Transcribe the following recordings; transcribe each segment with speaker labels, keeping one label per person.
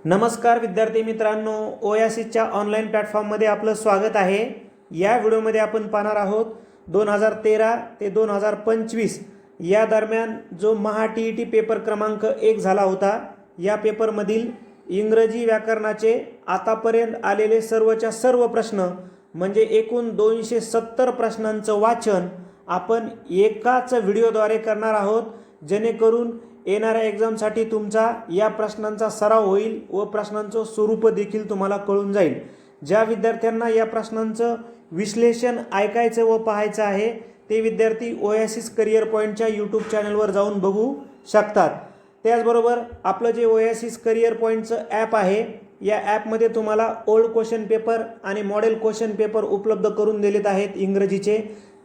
Speaker 1: नमस्कार विद्यार्थी मित्रांनो, ओयासिसच्या ऑनलाईन प्लॅटफॉर्ममध्ये आपलं स्वागत आहे। या व्हिडिओमध्ये आपण पाहणार आहोत 2013 ते 2025 या दरम्यान जो महा टीईटी पेपर क्रमांक 1 झाला होता, या पेपरमधील इंग्रजी व्याकरणाचे आतापर्यंत आलेले सर्वच्या सर्व प्रश्न म्हणजे एकूण 270 प्रश्नांचं वाचन आपण एकाच व्हिडिओद्वारे करणार आहोत, जेणेकरून येणाऱ्या एक्झामसाठी तुमचा या प्रश्नांचा सराव होईल व प्रश्नांचं स्वरूप देखील तुम्हाला कळून जाईल। ज्या विद्यार्थ्यांना या प्रश्नांचं विश्लेषण ऐकायचं व पाहायचं आहे ते विद्यार्थी ओयासिस करियर पॉईंटच्या यूट्यूब चॅनलवर जाऊन बघू शकतात। त्याचबरोबर आपलं जे ओयासिस करियर पॉईंटचं ॲप आहे, या ॲपमध्ये तुम्हाला ओल्ड क्वेश्चन पेपर आणि मॉडेल क्वेश्चन पेपर उपलब्ध करून दिलेत आहेत इंग्रजीचे,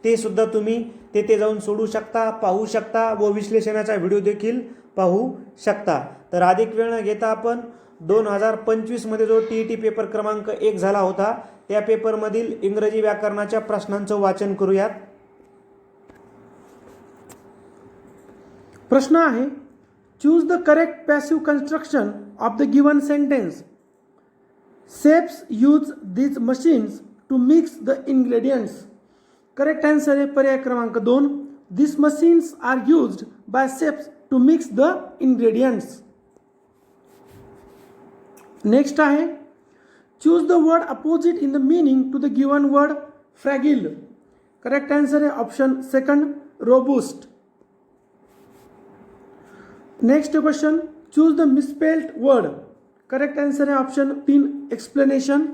Speaker 1: ते सुद्धा तुम्ही तेथे जाऊन सोडू शकता, पाहू शकता व विश्लेषणाचा व्हिडिओ देखील पाहू शकता। तर अधिक वेळ न घेता आपण 2025 मध्ये जो टीईटी पेपर क्रमांक 1 झाला होता त्या पेपरमधील इंग्रजी व्याकरणाच्या प्रश्नांचं वाचन करूयात।
Speaker 2: प्रश्न आहे, choose the correct passive construction of the given sentence. Chefs use these machines to mix the ingredients। करेक्ट आन्सर आहे पर्याय क्रमांक 2, these machines are used by chefs to mix the ingredients। Next आहे, choose the word opposite in the meaning to the given word fragile. Correct answer आहे option second, robust. Next question, choose the misspelled word. Correct answer आहे option 3, explanation.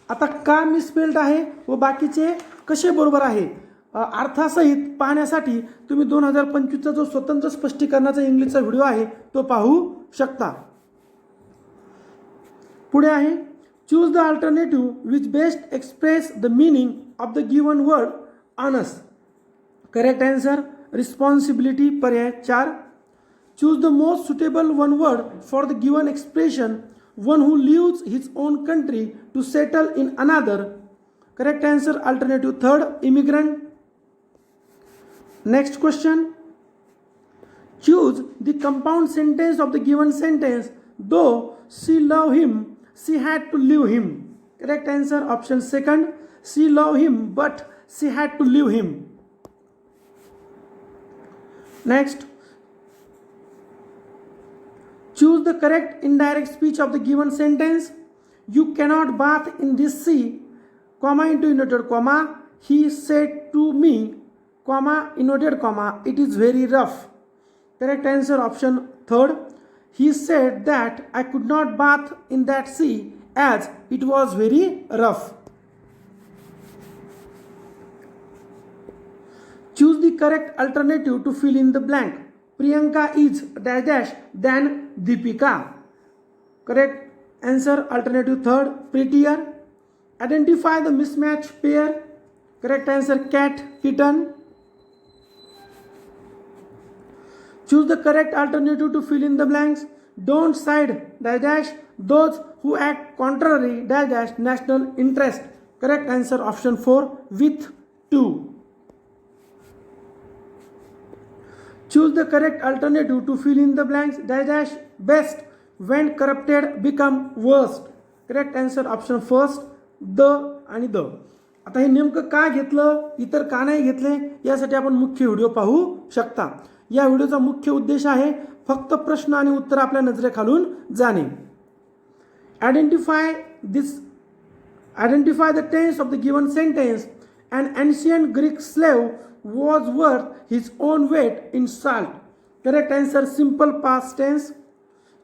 Speaker 2: आता का misspelled आहे व बाकीचे कसे बरोबर आहे अर्थासहित पाहण्यासाठी तुम्ही 2025चा जो स्वतंत्र स्पष्टीकरणाचा इंग्लिशचा व्हिडिओ आहे तो पाहू शकता। पुढे आहे, choose the alternative which best express the meaning of the given word ons. Correct answer responsibility पर्याय 4। Choose the most suitable one word for the given expression, one who leaves his own country to settle in another। Correct answer alternative 3rd, immigrant। Next question, choose the compound sentence of the given sentence, though she loved him she had to leave him। Correct answer option second, she loved him but she had to leave him। Next, choose the correct indirect speech of the given sentence। You cannot bath in this sea, comma into inverted comma, he said to me, comma inverted comma, it is very rough। Correct answer option 3rd, he said that I could not bath in that sea as it was very rough। Choose the correct alternative to fill in the blank। Priyanka is dash dash than Deepika। Correct answer alternative 3rd, prettier। Identify the mismatched pair। Correct answer cat, kitten। Choose the correct alternative to fill in the blanks। Don't side dash dash those who act contrary dash dash national interest। Correct answer option 4, with 2। Choose the correct alternative to fill in the blanks dash dash best when corrupted become worst। Correct answer option first, the आणि the। आता हे नेमकं का घेतलं, इतर का नाही घेतले यासाठी आपण मुख्य व्हिडिओ पाहू शकता। या व्हिडिओचा मुख्य उद्देश आहे फक्त प्रश्न आणि उत्तर आपल्या नजरेखालून जाणे। Identify the tense of the given sentence। An ancient Greek slave was worth his own weight in salt। Correct answer simple past tense।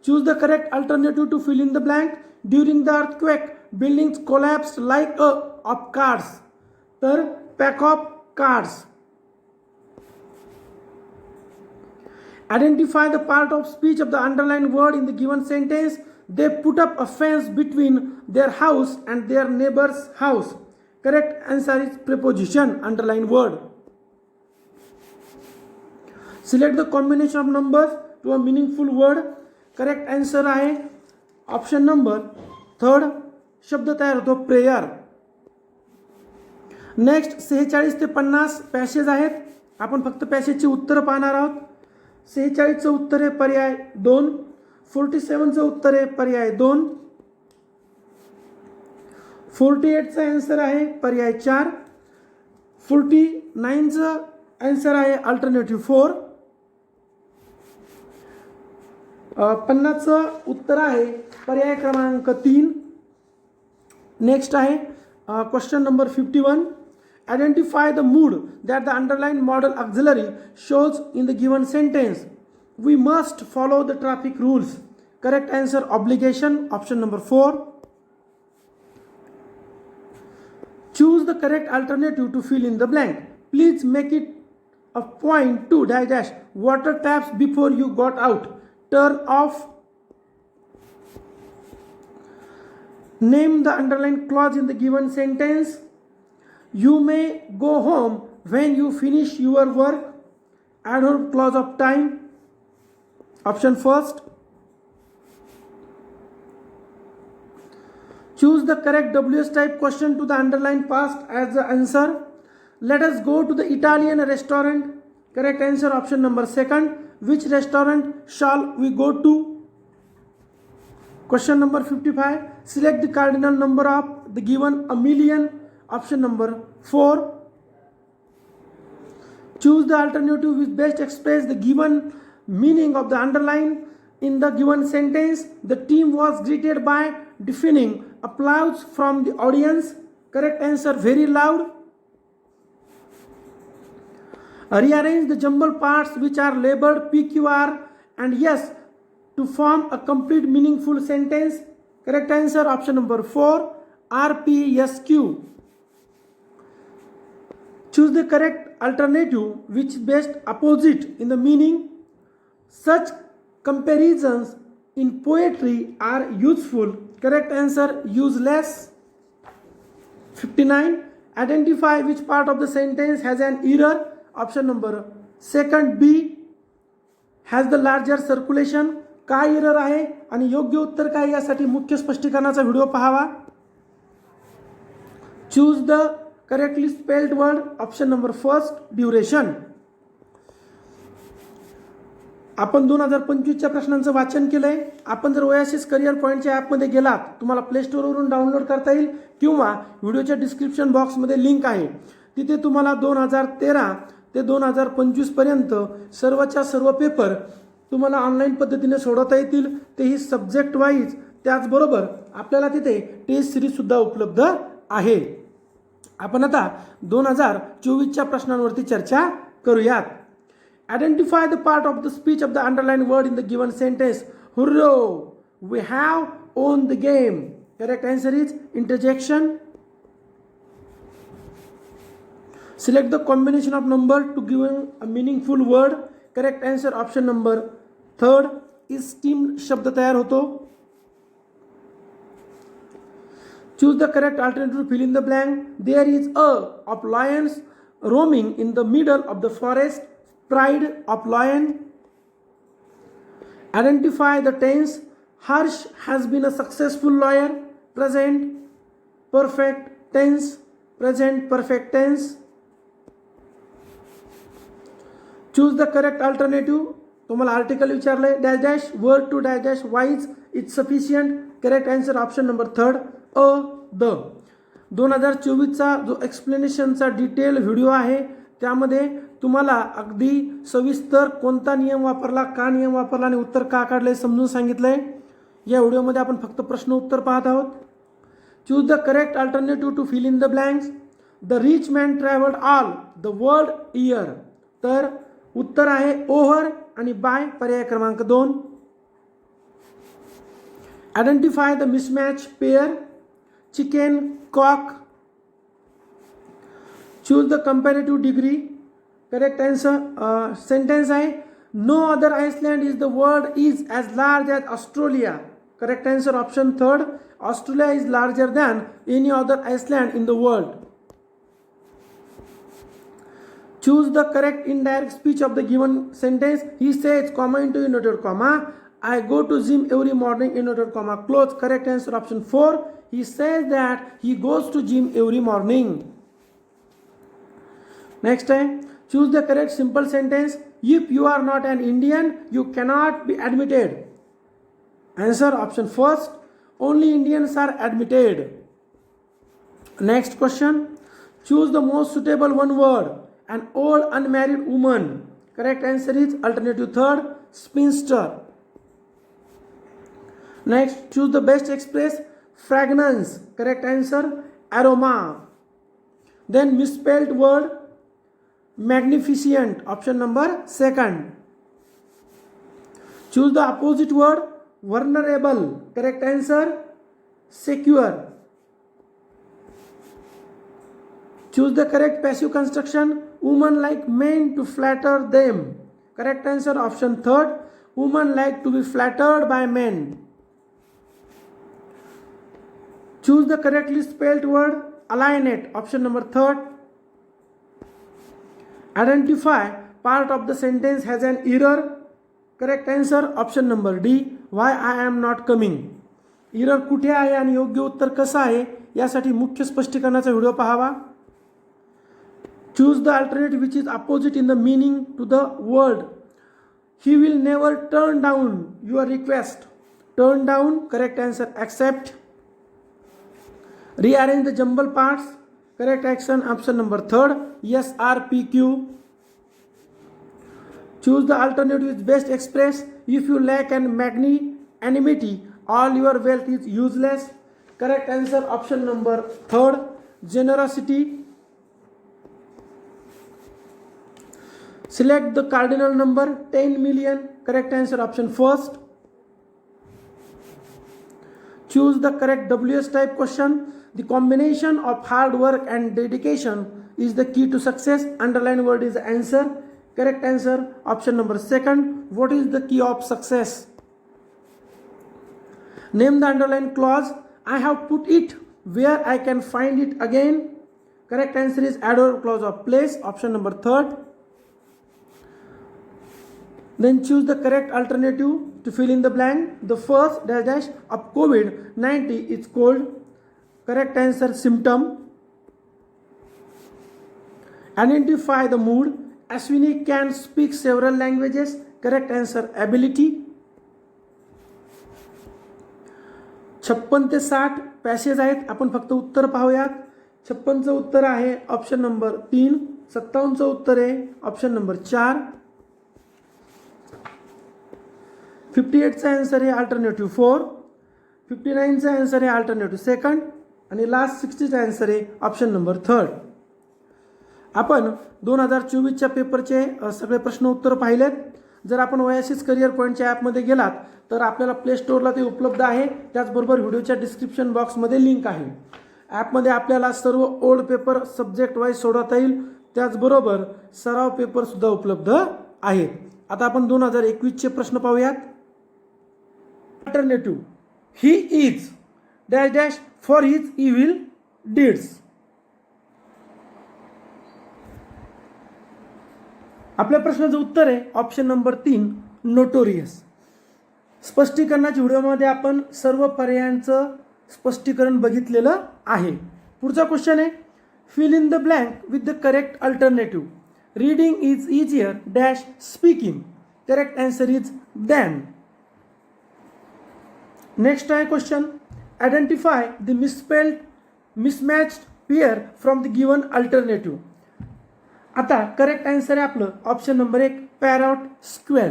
Speaker 2: Choose the correct alternative to fill in the blank। During the earthquake buildings collapsed like a of cards। तर pack of cards। Identify the part of speech of the underlined word in the given sentence। They put up a fence between their house and their neighbor's house। Correct answer is preposition, underlined word। Select the combination of numbers to a meaningful word। Correct answer आहे option number 3rd, शब्द तयार होतो prayer. Next 46 ते 50 passage आहेत, आपण फक्त पॅसेजची उत्तरं पाहणार आहोत। 46चं उत्तर आहे पर्याय 2, 47चं उत्तर आहे पर्याय 2. 48चा आन्सर आहे पर्याय 4. 49चं आन्सर आहे अल्टरनेटिव्ह 4. 50चं उत्तर आहे पर्याय क्रमांक 3. नेक्स्ट आहे question number 51. Identify the mood that the underline modal auxiliary shows in the given sentence. We must follow the traffic rules. Correct answer obligation, option number 4. Choose the correct alternative to fill in the blank. Please make it a point to dash dash water taps before you got out. Turn off. Name the underlined clause in the given sentence. You may go home when you finish your work. Adverb clause of time. Option first. Choose the correct WS type question to the underlined past as the answer. Let us go to the Italian restaurant. Correct answer, option number 2. Which restaurant shall we go to? Question number 55. Select the cardinal number of the given a million. Option number 4. Choose the alternative which best express the given meaning of the underline in the given sentence. The team was greeted by deafening applause from the audience. Correct answer, very loud. Rearrange the jumbled parts which are labeled P, Q, R and S to form a complete meaningful sentence. Correct answer, option number 4. R, P, S, Q. Choose the correct alternative which is best opposite in the meaning. Such comparisons in poetry are useful. Correct answer, useless. 59. Identify which part of the sentence has an error. Option number 2 B has the larger circulation. काय error आहे आणि योग्य उत्तर काय यासाठी मुख्य स्पष्टीकरणाचा video पाहावा. Choose the correctly spelled word. Option number 1 duration. आपण 2025च्या प्रश्नांचं वाचन केलंय. आपण जर ओएसिस करिअर पॉईंटच्या ॲपमध्ये गेलात, तुम्हाला प्ले स्टोअरवरून डाउनलोड करता येईल किंवा व्हिडिओच्या डिस्क्रिप्शन बॉक्समध्ये लिंक आहे. तिथे तुम्हाला 2013 ते 2025 पर्यंत सर्वच्या सर्व पेपर तुम्हाला ऑनलाईन पद्धतीने सोडवता येतील, तेही सब्जेक्ट वाईज. त्याचबरोबर आपल्याला तिथे टेस्ट सिरीज सुद्धा उपलब्ध आहे. आपण आता 2024च्या प्रश्नांवरती चर्चा करूयात. Identify the part of the speech of the underlined word in the given sentence. Hurrah! We have won the game. Correct answer is interjection. Select the combination of number to give a meaningful word. Correct answer, option number 3 is team शब्द तयार होतो. Choose the correct alternative to fill in the blank. There is a of lions roaming in the middle of the forest. Pride of lion. Identify the tense. Harsh has been a successful lawyer. Present perfect tense. Present perfect tense. Choose the correct alternative. तुम्हाला article विचारलंय. Dash dash word to dash dash wise it's sufficient. Correct answer option number 3 a the. 2024चा जो एक्सप्लेनेशनचा detail video आहे त्यामध्ये तुम्हाला अगदी सविस्तर कोणता नियम वापरला, का नियम वापरला आणि उत्तर का काढले समजून सांगितलंय. या व्हिडिओमध्ये आपण फक्त प्रश्न उत्तर पाहत आहोत. Choose the correct alternative to fill in the blanks. The rich man travelled all the world year. तर उत्तर आहे ओव्हर आणि बाय, पर्याय क्रमांक 2. Identify the mismatch pair. Chicken, cock. Choose the comparative degree. Correct answer sentence आहे no other island is the world is as large as Australia. Correct answer option 3 Australia is larger than any other island in the world. Choose the correct indirect speech of the given sentence. He says, comma into inverted comma, I go to gym every morning, inverted comma, close. Correct answer option 4. He says that he goes to gym every morning. Next time, choose the correct simple sentence. If you are not an Indian, you cannot be admitted. Answer option first. Only Indians are admitted. Next question. Choose the most suitable one word. An old unmarried woman. Correct answer is alternative third, spinster. Next, choose the best express fragrance. Correct answer, aroma. Then misspelled word, magnificent. Option number second. Choose the opposite word, vulnerable. Correct answer, secure. Choose the correct passive construction, women like men to flatter them. Correct answer option third, women like to be flattered by men. Choose the correctly spelled word, alienate. Option number third. Identify part of the sentence has an error. Correct answer option number D, why I am not coming. Error कुठे आहे आणि योग्य उत्तर कसं आहे यासाठी मुख्य स्पष्टीकरणाचा video पाहावा. Choose the alternative which is opposite in the meaning to the word. He will never turn down your request. Turn down, correct answer accept. Rearrange the jumble parts. Correct action option number third, SRPQ. Choose the alternative which best express if you lack an magnanimity, all your wealth is useless. Correct answer option number third, generosity. Select the cardinal number 10 million. Correct answer option first. Choose the correct WS type question. The combination of hard work and dedication is the key to success. Underline word is the answer. Correct answer option number second. What is the key of success? Name the underlined clause. I have put it where I can find it again. Correct answer is adverb clause of place. Option number third. Then choose the correct alternative to fill in the blank. The first dash of COVID-19 is called. Correct answer symptom. Identify the mood. Ashwini can speak several languages. Correct answer ability. 56 ते 60 passage आहेत, आपण फक्त उत्तर पाहूयात. 56चं उत्तर आहे option number 3. 57चं उत्तर आहे option number 4. 58चा answer आहे alternative 4. 59चा answer आहे alternative second आणि लास्ट 60चा आन्सर आहे ऑप्शन नंबर थर्ड. आपण 2024च्या पेपरचे सगळे प्रश्न उत्तर पाहिलेत. जर आपण ओएसिस करिअर पॉईंटच्या ॲपमध्ये गेलात तर आपल्याला प्ले स्टोअरला ते उपलब्ध आहे. त्याचबरोबर व्हिडिओच्या डिस्क्रिप्शन बॉक्समध्ये लिंक आहे. ॲपमध्ये आपल्याला सर्व ओल्ड पेपर सब्जेक्ट वाईज सोडवता येईल. त्याचबरोबर सराव पेपरसुद्धा उपलब्ध आहेत. आता आपण 2021चे प्रश्न पाहूयात. Alternative he is dash dash for his evil deeds. आपल्या प्रश्नाचं उत्तर आहे ऑप्शन नंबर 3 नोटोरियस. स्पष्टीकरणाच्या व्हिडिओमध्ये आपण सर्व पर्यायांचं स्पष्टीकरण बघितलेलं आहे. पुढचा क्वेश्चन आहे fill in the blank with the correct alternative. Reading is easier dash speaking. Correct answer is than. Next आहे question identify the mismatched pair from the given alternative. आता correct answer आहे आपलं option number 1 parrot square.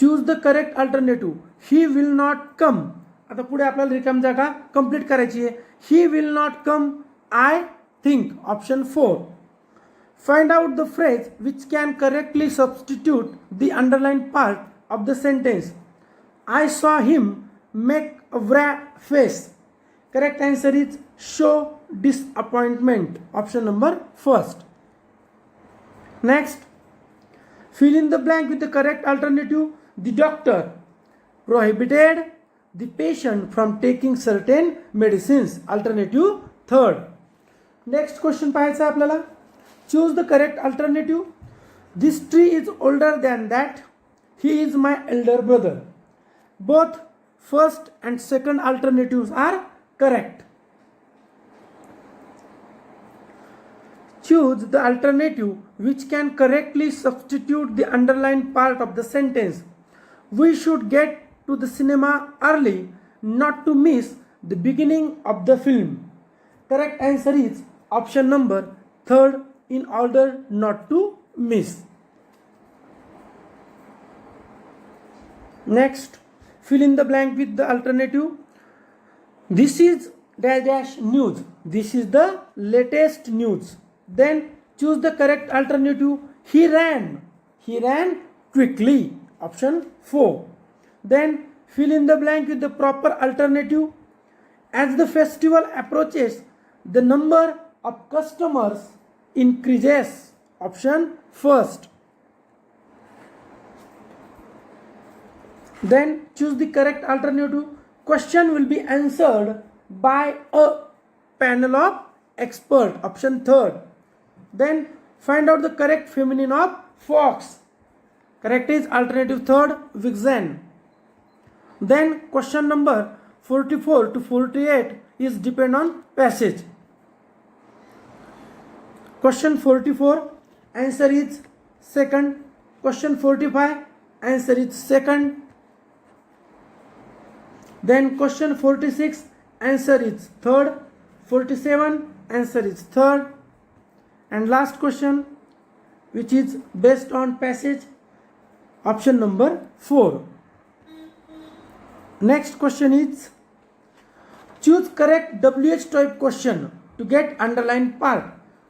Speaker 2: Choose the correct alternative he will not come. आता पुढे आपल्याला रिकाम जागा complete करायची आहे. He will not come I think option 4. Find out the phrase which can correctly substitute the underline part of the sentence. I saw him make a wry face. Correct answer is show disappointment. Option number first. Next, fill in the blank with the correct alternative. The doctor prohibited the patient from taking certain medicines. Alternative third. Next question पाहायचा आपल्याला. Choose the correct alternative. This tree is older than that. He is my elder brother. Both first and second alternatives are correct. Choose the alternative which can correctly substitute the underlined part of the sentence. We should get to the cinema early not to miss the beginning of the film. Correct answer is option number 3rd, in order not to miss. Next, fill in the blank with the alternative. This is dash dash news. This is the latest news. Then choose the correct alternative. He ran. He ran quickly. Option 4. Then fill in the blank with the proper alternative. As the festival approaches, the number of customers increases. Option 1st. Then choose the correct alternative. Question will be answered by a panel of expert. Option 3rd. Then find out the correct feminine of fox. Correct is alternative 3rd, vixen. Then question number 44 to 48 is depend on passage. Question 44 answer is 2nd. Question 45 answer is 2nd. Then question 46 answer is 3rd. 47 answer is 3rd. And last question, which is based on passage, option number 4. Next question is choose correct WH type question to get underlined part.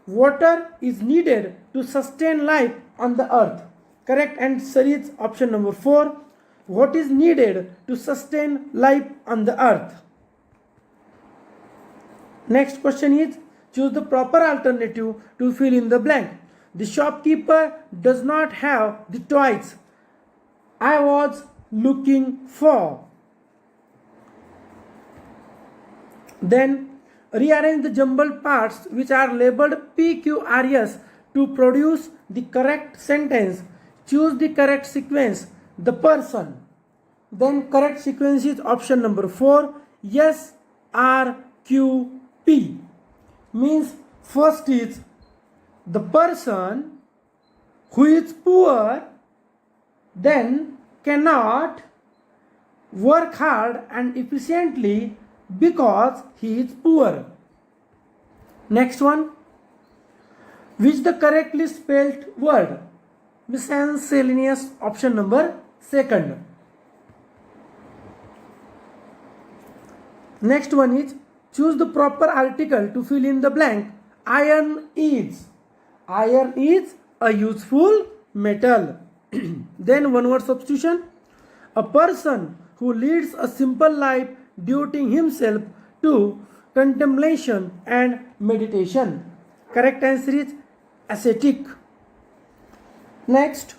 Speaker 2: Water is needed to sustain life on the earth. Correct answer is option number 4. What is needed to sustain life on the earth? Next question is choose the proper alternative to fill in the blank. The shopkeeper does not have the toys I was looking for. Then rearrange the jumbled parts which are labeled PQRS to produce the correct sentence. Choose the correct sequence. The person. Then correct sequence is option number 4. SRQP. Means first is the person who is poor, then cannot work hard and efficiently because he is poor. Next one, which the correctly spelled word? Miscellaneous, option number 2nd. Next one is choose the proper article to fill in the blank. Iron is. Iron is a useful metal. Then one word substitution. A person who leads a simple life devoting himself to contemplation and meditation. Correct answer is ascetic. Next,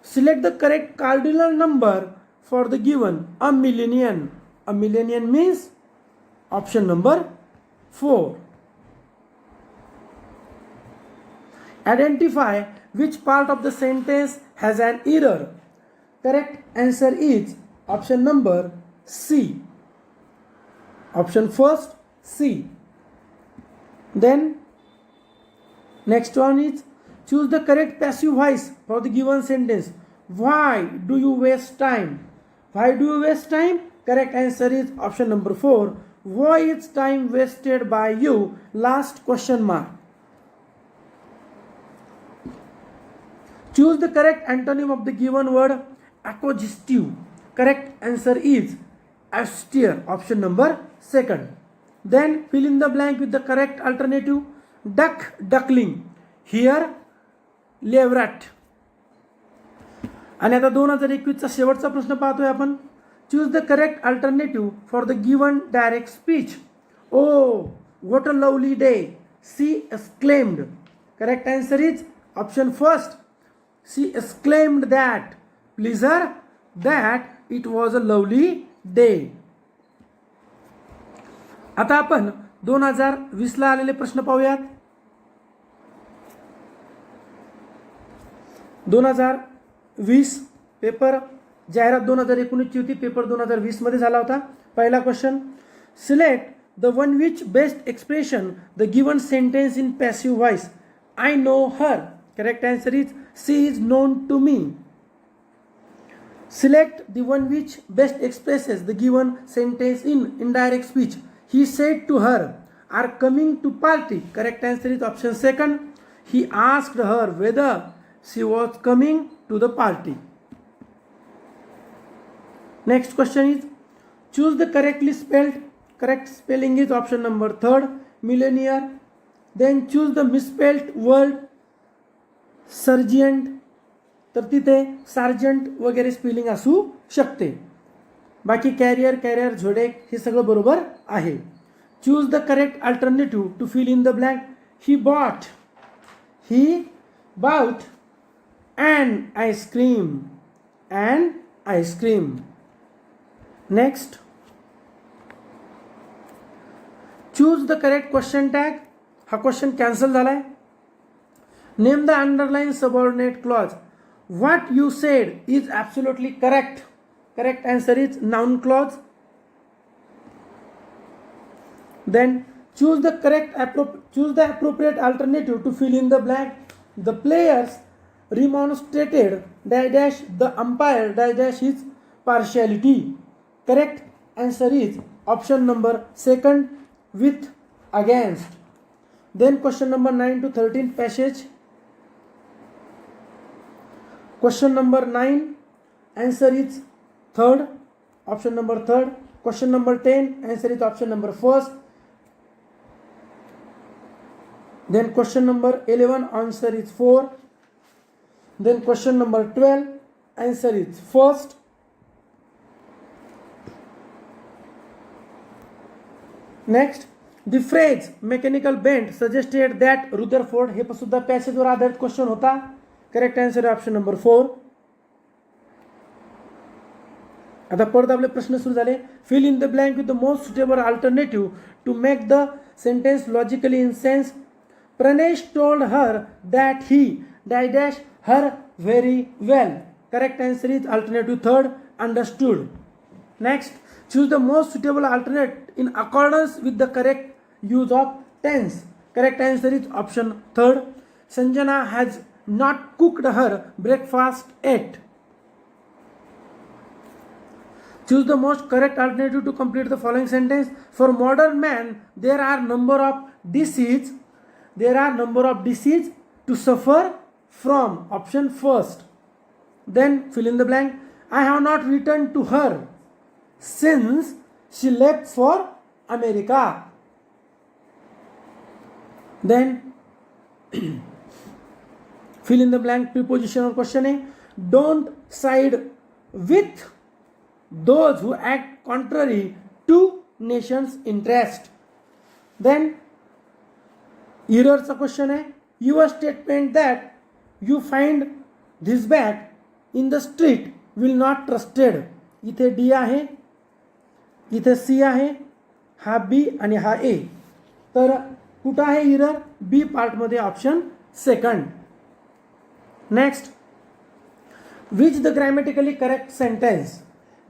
Speaker 2: select the correct cardinal number for the given. A millennium. A millennium means option number 4. Identify which part of the sentence has an error. Correct answer is option number C. Option 1st, C. Then next one is choose the correct passive voice for the given sentence. Why do you waste time? Why do you waste time? Correct answer is option number 4. Why is time wasted by you? Last question mark. Choose the correct antonym of the given word. Accogestive. Correct answer is austere. Option number 2nd. Then fill in the blank with the correct alternative. Duck, duckling. Here, leveret. आणि आता 2021चा शेवटचा प्रश्न पाहतोय आपण. Choose the correct alternative for the given direct speech. Oh what a lovely day, she exclaimed. Correct answer is option first. She exclaimed that pleasure that it was a lovely day. आता आपण 2020 ला आलेले प्रश्न पाहूयात. 2020 paper जाहिरात 2019 ची होती, paper 2020 मध्ये झाला होता. पहिला question, select the one which best expression the given sentence in passive voice. I know her. Correct answer is she is known to me. Select the one which best expresses the given sentence in indirect speech. He said to her, are coming to party. Correct answer is option second. He asked her whether she was coming to the party. Next question is, choose the correctly spelled. Correct spelling is option number third, millionaire. Then choose the misspelled word सर्जियंट. तर तिथे sergeant वगैरे spelling असू शकते. बाकी career झोडेक हे सगळं बरोबर आहे. Choose the correct alternative to fill in the blank. He bought and ice cream. Next, choose the correct question tag. हा क्वेश्चन कॅन्सल झालाय. Name the underline subordinate clause. What you said is absolutely correct. Correct answer is noun clause. Then choose the appropriate alternative to fill in the blank. The players remonstrated dash the umpire dash his partiality. Correct answer is option number second, with, against. Then question number 9 to 13 passage. Question number 9, answer is third, option number third. Question number 10, answer is option number first. Then question number 11, answer is 4. Then question number 12, answer is first. Next, the phrase mechanical bend suggested that Rutherford हे सुद्धा passage वर आधारित question होता. Correct answer option number 4. आता परत आपले प्रश्न सुरू झाले. Fill in the blank with the most suitable alternative to make the sentence logically in sense. Pranesh told her that he dash her very well. Correct answer is alternative third, understood. Next, choose the most suitable alternate in accordance with the correct use of tense. Correct answer is option third. Sanjana has not cooked her breakfast yet. Choose the most correct alternative to complete the following sentence. For modern man there are number of diseases to suffer from. Option first. Then fill in the blank. I have not written to her since she left for America. Then fill in the blank prepositional question है. Don't side with those who act contrary to nation's interest. Then error चा question है. Your statement that you find this bag in the street will not trusted. इथे D आहे, इथे C आहे, हा B आणि हा A. तर कुठं आहे एरर? बी पार्ट मध्ये option second. Next, which the grammatically correct sentence?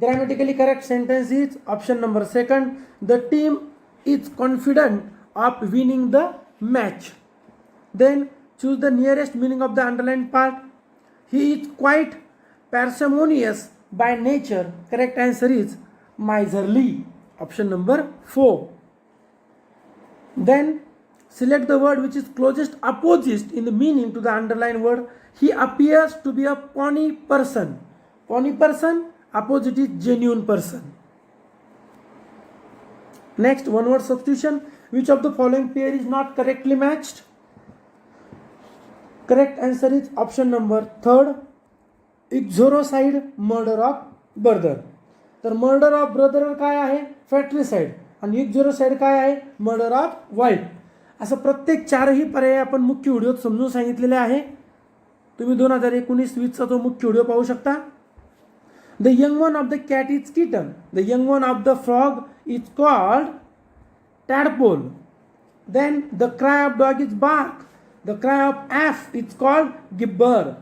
Speaker 2: Grammatically correct sentence is option number second. The team is confident of winning the match. Then choose the nearest meaning of the underlined part. He is quite parsimonious by nature. Correct answer is miserly. Option number 4. Then select the word which is closest opposite in the meaning to the underlined word. He appears to be a pony person. Pony person, opposite is genuine person. Next, one word substitution. Which of the following pair is not correctly matched? Correct answer is option number third. Ixoricide, murder of brother. तर murder of brother काय आहे? फॅट्रिसाइड. आणि इक्झोरोसाइड काय आहे? Murder of wife. असं प्रत्येक चारही पर्याय आपण मुख्य व्हिडिओत समजून सांगितलेले आहे. तुम्ही 2019-20चा जो मुख्य व्हिडिओ पाहू शकता. The young one of the cat is kitten. The young one of the frog is called tadpole. Then the cry of dog is bark. The cry of ape is called gibber.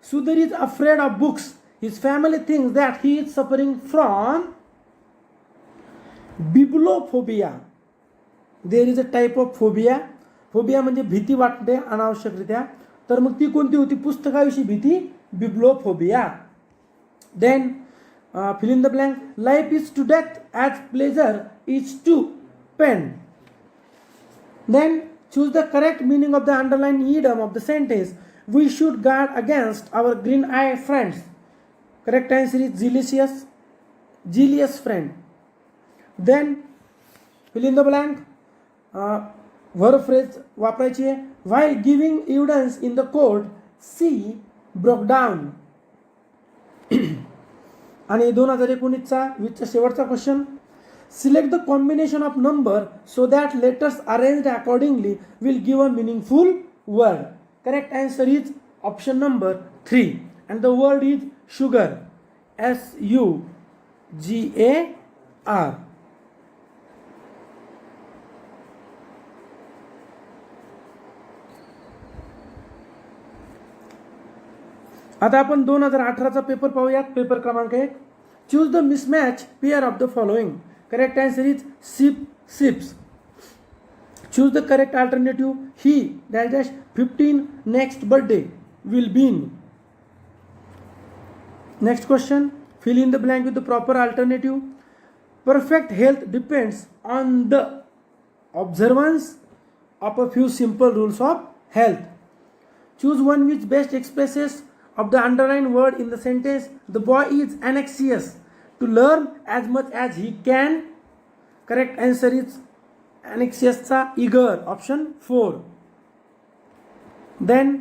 Speaker 2: Sudhir is afraid of books. His family thinks that he is suffering from bibliophobia. There is a type of phobia. Phobia म्हणजे भीती वाटते अनावश्यकरित्या. तर मग ती कोणती होती? पुस्तकाविषयी भीती, bibliophobia. Then fill in the blank. Life is to death as pleasure is to pain. Then choose the correct meaning of the underlined idiom of the sentence. We should guard against our green-eyed friends. Correct answer is zealous friend. Then fill in the blank. Verb phrase वापरायची आहे. While giving evidence in the court, she broke down. आणि 2019चा 20चा शेवटचा question. Select the combination of number so that letters arranged accordingly will give a meaningful word. Correct answer is option number 3 and the word is sugar. SUGAR. आता आपण 2018चा paper पाहूयात. Paper क्रमांक 1. Choose the mismatch pair of the following. Correct answer is sips. Choose the correct alternative. He dash 15 next birthday will been. Next question. Fill in the blank with the proper alternative. Perfect health depends on the observance of a few simple rules of health. Choose one which best expresses of the underlined word in the sentence. The boy is anxious to learn as much as he can. Correct answer is anxious चा eager. Option 4. Then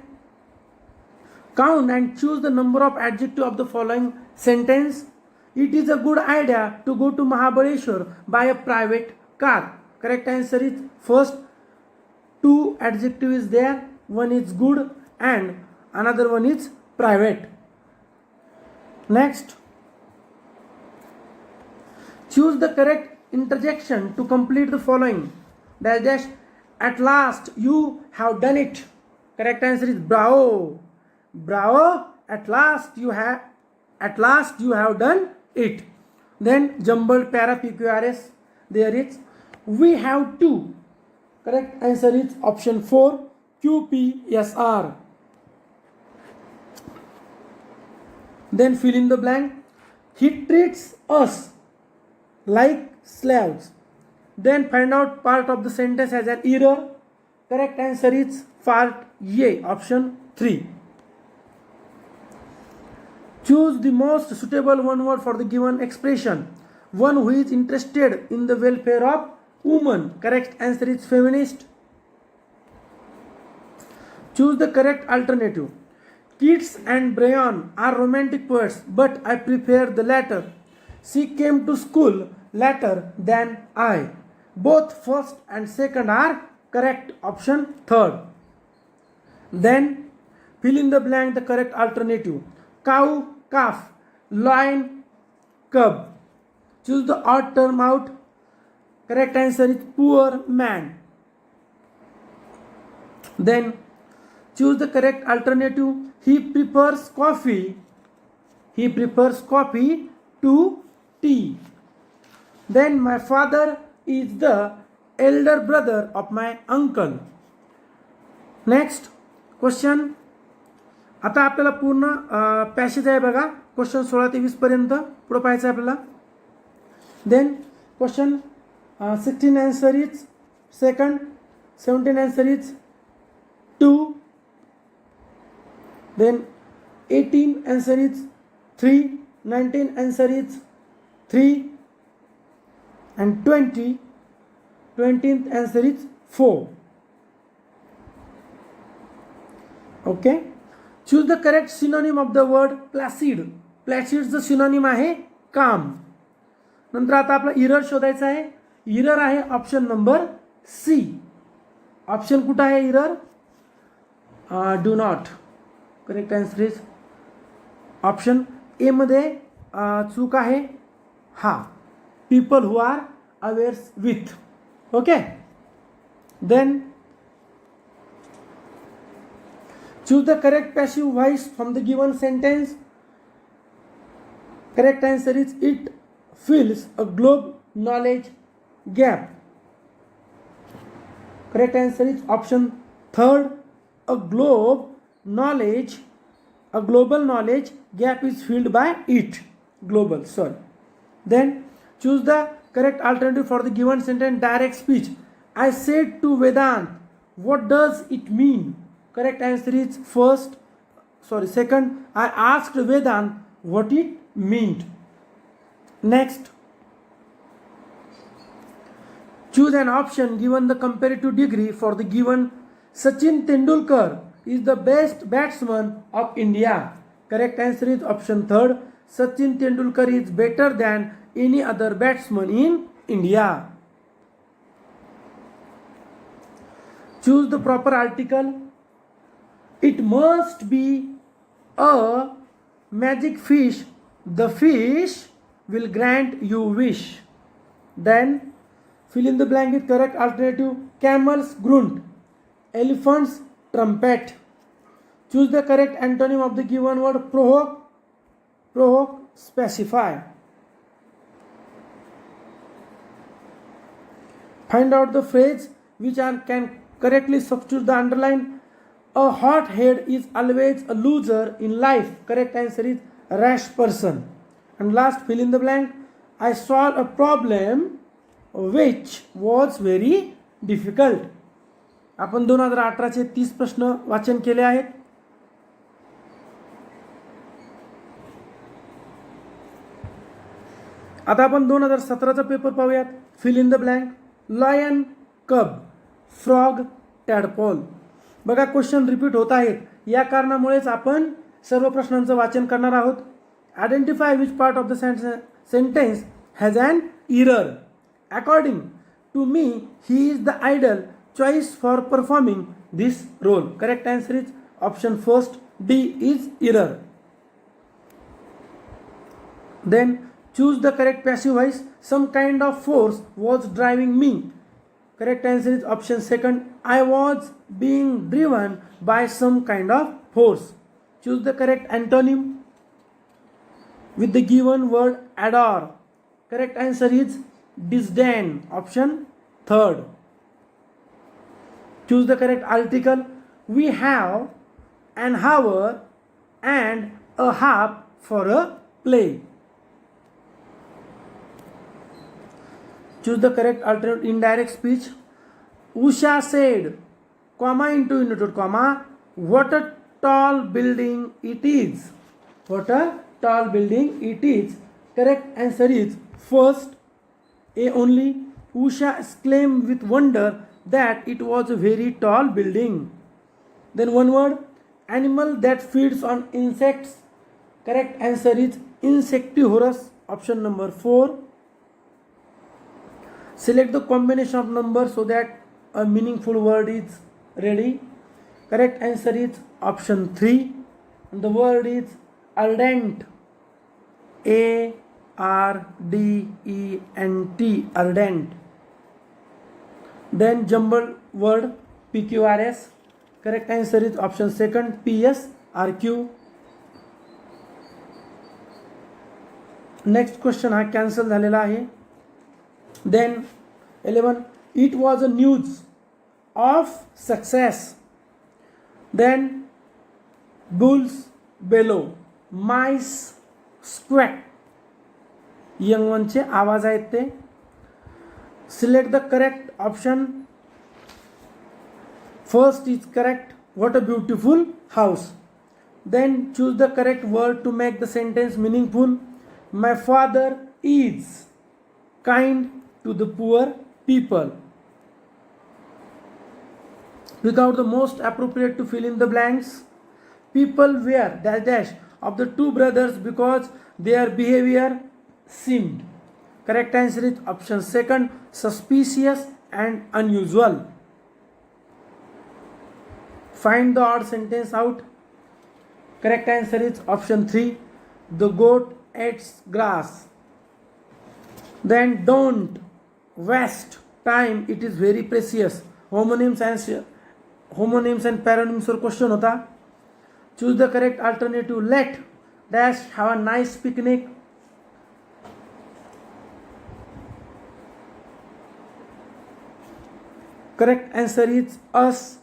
Speaker 2: count and choose the number of adjective of the following sentence. It is a good idea to go to Mahabaleshwar by a private car. Correct answer is first 2 adjective is there. One is good and another one is private. Next, choose the correct interjection to complete the following. Dash at last you have done it. Correct answer is bravo. Bravo, at last you have done it. Then jumbled para PQRS there is we have to. Correct answer is option 4 QPSR. Then fill in the blank. He treats us like slaves. Then find out part of the sentence as an error. Correct answer is part A, option 3. Choose the most suitable one word for the given expression. One who is interested in the welfare of women. Correct answer is feminist. Choose the correct alternative. Keats and Bryan are romantic poets, but I prefer the latter. She came to school later than I. Both first and second are correct. Option 3rd. Then fill in the blank the correct alternative. Cow, calf, lion, cub. Choose the odd term out. Correct answer is poor man. Then choose the correct alternative. He prefers coffee to tea. Then my father is the elder brother of my uncle. Next question. आता आपल्याला पूर्ण passage आहे बघा. Question 16 ते 20 पर्यंत पुढे पाहायचं आहे आपल्याला. Then question 16 answer is second, 17 answer is 2. Then 18 answer is 3, 19 answer is 3 and 20th answer is 4. Okay. Choose the correct synonym of the word placid. Placid चं synonym आहे calm. नंतर आता आपला error शोधायचा आहे. error आहे ऑप्शन नंबर C. ऑप्शन कुठं आहे error? Do not. Correct answer is option A मध्ये चूक आहे हा. People who are awares with. Okay. Then choose the correct passive voice from the given sentence. Correct answer is it fills a globe knowledge gap. Correct answer is option 3rd. A globe knowledge, a global knowledge gap is filled by it. Global, sorry. Then choose the correct alternative for the given sentence. Direct speech. I said to Vedant, what does it mean? Correct answer is second, I asked Vedant what it meant. Next, choose an option given the comparative degree for the given. Sachin Tendulkar is the best batsman of India. Correct answer is option third. Sachin Tendulkar is better than any other batsman in India. Choose the proper article. It must be a magic fish. The fish will grant you wish. Then fill in the blank with correct alternative. Camels grunt, elephants trumpet. Choose the correct antonym of the given word. Provoke, specify. Find out the phrase which can correctly substitute the underline. A hothead is always a loser in life. Correct answer is rash person. And last, fill in the blank. I solved a problem which was very difficult. आपण 2018चे 30 प्रश्न वाचन केले आहेत. आता आपण 2017चा paper पाहूयात. Fill in the blank. Lion, cub, frog, tadpole. बघा क्वेश्चन रिपीट होत आहेत. या कारणामुळेच आपण सर्व प्रश्नांचं वाचन करणार आहोत. Identify which part of the sentence has an error. According to me he is the ideal choice for performing this role. Correct answer is option first, D is error. Then choose the correct passive voice. Some kind of force was driving me. Correct answer is option second. I was being driven by some kind of force. Choose the correct antonym with the given word adore. Correct answer is disdain. Option third. Choose the correct article. We have an hour and a half for a play. Choose the correct alternative. Indirect speech. Usha said, comma into unit comma, what a tall building it is. What a tall building it is. Correct answer is first, A only. Usha exclaimed with wonder that it was a very tall building. Then one word, animal that feeds on insects. Correct answer is insectivorous. Option number 4. Select the combination of numbers so that a meaningful word is ready. Correct answer is option 3. And the word is ardent. A-R-D-E-N-T. Ardent. Then jumbled word PQRS. Correct answer is option second, PSRQ. Next question हा cancel झालेला आहे. Then 11, it was a news of success. Then bulls bellow, mice squawk. Young one चे आवाज आहेत ते. Select the correct option. First is correct. What a beautiful house. Then choose the correct word to make the sentence meaningful. My father is kind to the poor people. Pick out the most appropriate to fill in the blanks. People were dash dash of the two brothers because their behavior seemed. Correct answer is option second, suspicious and unusual. Find the odd sentence out. Correct answer is option 3. The goat eats grass. Then don't waste time, it is very precious. Homonyms and paronyms were question होता. Choose the correct alternative. Let dash have a nice picnic. Correct answer is us.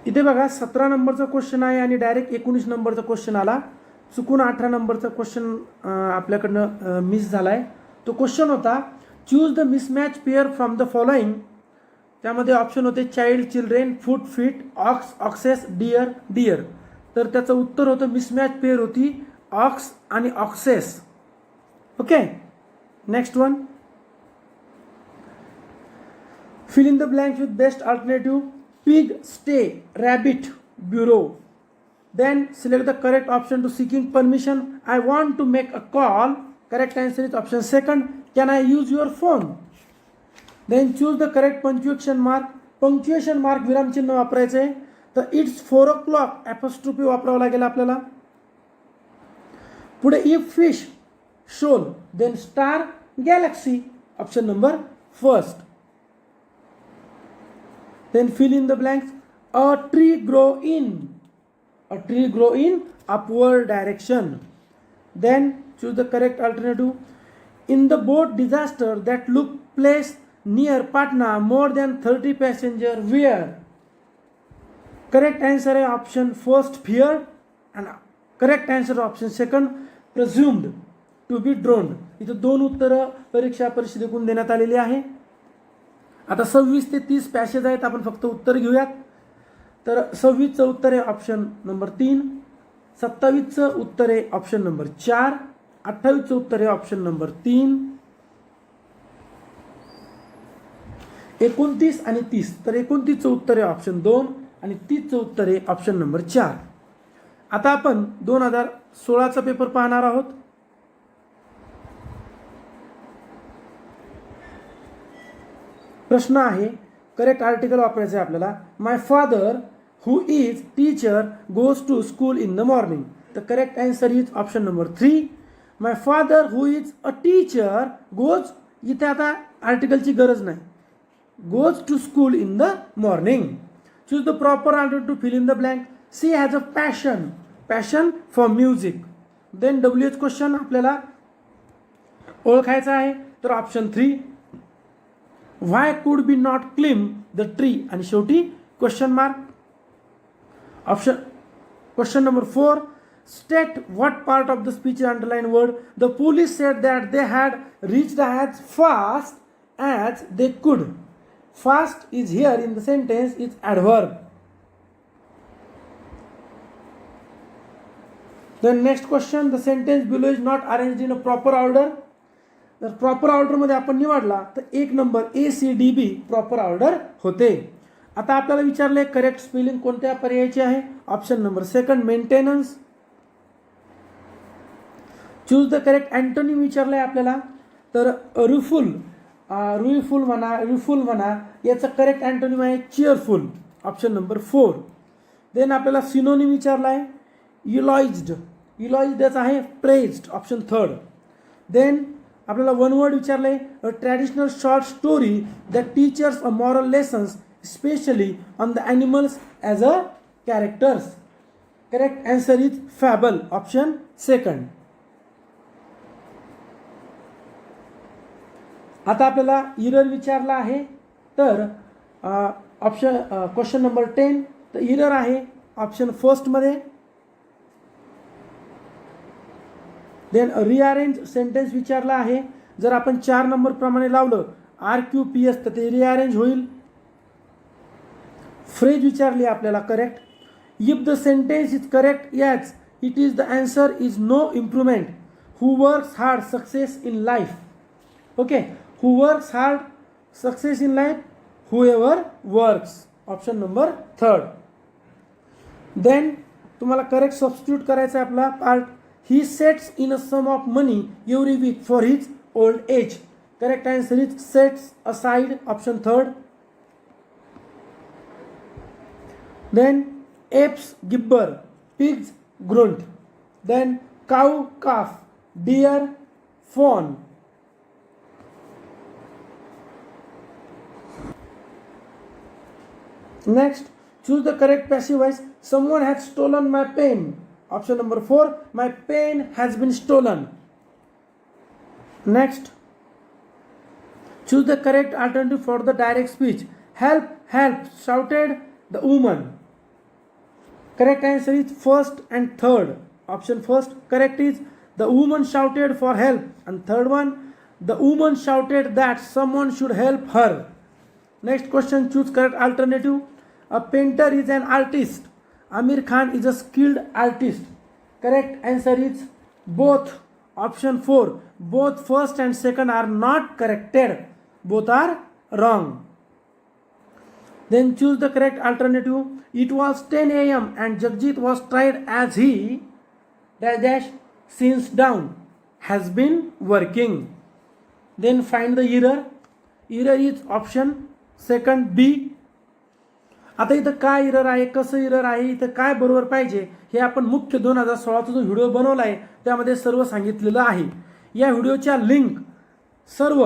Speaker 2: इथे बघा 17 नंबरचा question आहे आणि direct 19 नंबरचा question आला. चुकून 18 नंबरचा क्वेश्चन आपल्याकडनं मिस झाला आहे. तो क्वेश्चन होता choose the mismatch pair from the following. त्यामध्ये ऑप्शन होते child, children, foot, feet, ox, oxes, deer, deer. तर त्याचं उत्तर होतं मिसमॅच पेअर होती ऑक्स आणि oxes. Okay, next one. Fill in the blanks with best alternative. Pig, stay, rabbit, bureau. Then select the correct option to seeking permission. I want to make a call. Correct answer is option second. Can I use your phone? Then choose the correct punctuation mark. Punctuation mark विराम चिन्ह वापरायचं आहे. तर it's 4 o'clock apostrophe वापरावं लागेल आपल्याला. पुढे if fish, shoal, then star, galaxy. Option number first. Then fill in the blanks. A tree grow in. A tree grow in upward direction. Then choose the correct alternative. In the boat disaster that took place near Patna, more than 30 passengers were. Correct answer is option first, feared, and correct answer is option second, presumed to be drowned. इथं दोन उत्तरं परीक्षा परिषदेकडून देण्यात आलेली आहे. आता 26 ते 30 passage आहेत, आपण फक्त उत्तर घेऊयात. तर 26चं उत्तर आहे ऑप्शन नंबर 3, 27चं उत्तर आहे ऑप्शन नंबर 4, 28चं उत्तर आहे ऑप्शन नंबर 3, 29 आणि 30. तर 29चं उत्तर आहे ऑप्शन 2 आणि 30चं उत्तर आहे ऑप्शन नंबर 4. आता आपण 2016चा पेपर पाहणार आहोत. प्रश्न आहे, करेक्ट आर्टिकल वापरायचं आहे आपल्याला. My father who is teacher goes to school in the morning. The correct answer is option number 3. My father who is a teacher goes, इथे आता आर्टिकलची गरज नाही, goes to school in the morning. Choose the proper answer to fill in the blank. She has a passion for music. Then WH question आपल्याला ओळखायचा आहे. तर option 3. Why could we not climb the tree? आणि शेवटी question mark. Option question number 4. State what part of the speech is underlined word. The police said that they had reached as fast as they could. Fast is here in the sentence is adverb. Then next question, the sentence below is not arranged in a proper order. जर proper ऑर्डरमध्ये आपण निवडला तर 1 number ACDB proper order होते. आता आपल्याला विचारले correct spelling कोणत्या पर्यायाची आहे. Option number second, maintenance. Choose the correct antonym विचारलंय आपल्याला. तर रुईफुल म्हणा याचा करेक्ट अँटोनिम आहे चीअरफुल. Option number 4. देन आपल्याला सिनोनिम विचारला आहे इलॉइज्ड याचा आहे प्रेज्ड. ऑप्शन 3. देन आपल्याला वन वर्ड विचारलंय a traditional short story that teachers a moral lessons specially on the animals as a characters. Correct answer is fable. Option second. आता आपल्याला error विचारला आहे. तर ऑप्शन क्वेश्चन नंबर 10. तर error आहे option फर्स्टमध्ये. Then rearrange sentence विचारला आहे. जर आपण 4 नंबर प्रमाणे लावलं RQPS तर ते रिअरेंज होईल. फ्रेज विचारली आपल्याला correct. If the sentence is correct as it is the answer is no improvement. Who works hard success in life. Okay, who works hard success in life, whoever works. Option number 3. Then तुम्हाला correct substitute करायचा आहे आपला part. He sets in a sum of money every week for his old age. Correct answer is sets aside. Option 3. Then apes gibber, pigs grunt. Then cow calf, deer fawn. Next, choose the correct passive voice. Someone has stolen my pen. Option number 4. My pen has been stolen. Next, choose the correct alternative for the direct speech. Help, help, shouted the woman. Correct answer is first and third. Option first correct is the woman shouted for help, and third one, the woman shouted that someone should help her. Next question, choose correct alternative. A painter is an artist. Amir Khan is a skilled artist. Correct answer is both. Option 4, both first and second are not corrected. Both are wrong. Then choose the correct alternative. It was 10 a.m. and Jagjit was tried as he dash dash since down has been working. Then find the error. Error is option second B. आता इथं काय error आहे, कसं error आहे, इथं काय बरोबर पाहिजे हे आपण मुख्य 2016चा जो व्हिडिओ बनवला आहे त्यामध्ये सर्व सांगितलेलं आहे. या व्हिडिओच्या लिंक सर्व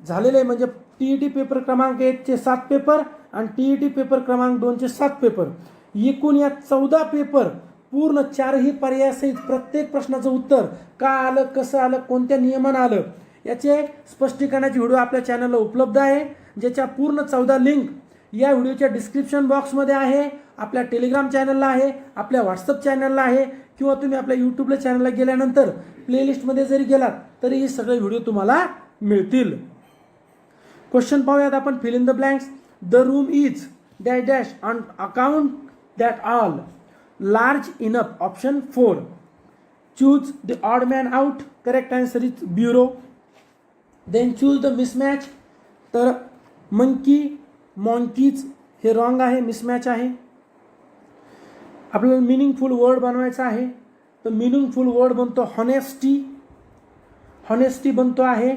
Speaker 2: झालेले म्हणजे TET पेपर क्रमांक 1चे 7 पेपर आणि TET पेपर क्रमांक 2चे 7 पेपर, एकूण या 14 पेपर पूर्ण 4ही पर्यायासहित प्रत्येक प्रश्नाचं उत्तर का आलं, कसं आलं, कोणत्या नियमानं आलं याचे स्पष्टीकरणाची व्हिडिओ आपल्या चॅनलला उपलब्ध आहे, ज्याच्या पूर्ण 14 लिंक या व्हिडिओच्या डिस्क्रिप्शन बॉक्समध्ये आहे, आपल्या टेलिग्राम चॅनलला आहे, आपल्या व्हॉट्सअप चॅनलला आहे, किंवा तुम्ही आपल्या यूट्यूबला चॅनलला गेल्यानंतर प्लेलिस्टमध्ये जरी गेलात तरी हे सगळे व्हिडिओ तुम्हाला मिळतील. क्वेश्चन पाहूयात आपण. Fill in the blanks. The room is dash dash on account that all large enough. Option 4. Choose the odd man out. Correct answer is bureau. Then choose the mismatch. तर monkey monkeys हे wrong आहे, mismatch आहे. आपल्याला meaningful word बनवायचा आहे, तर meaningful word बनतो honesty. Honesty बनतो आहे,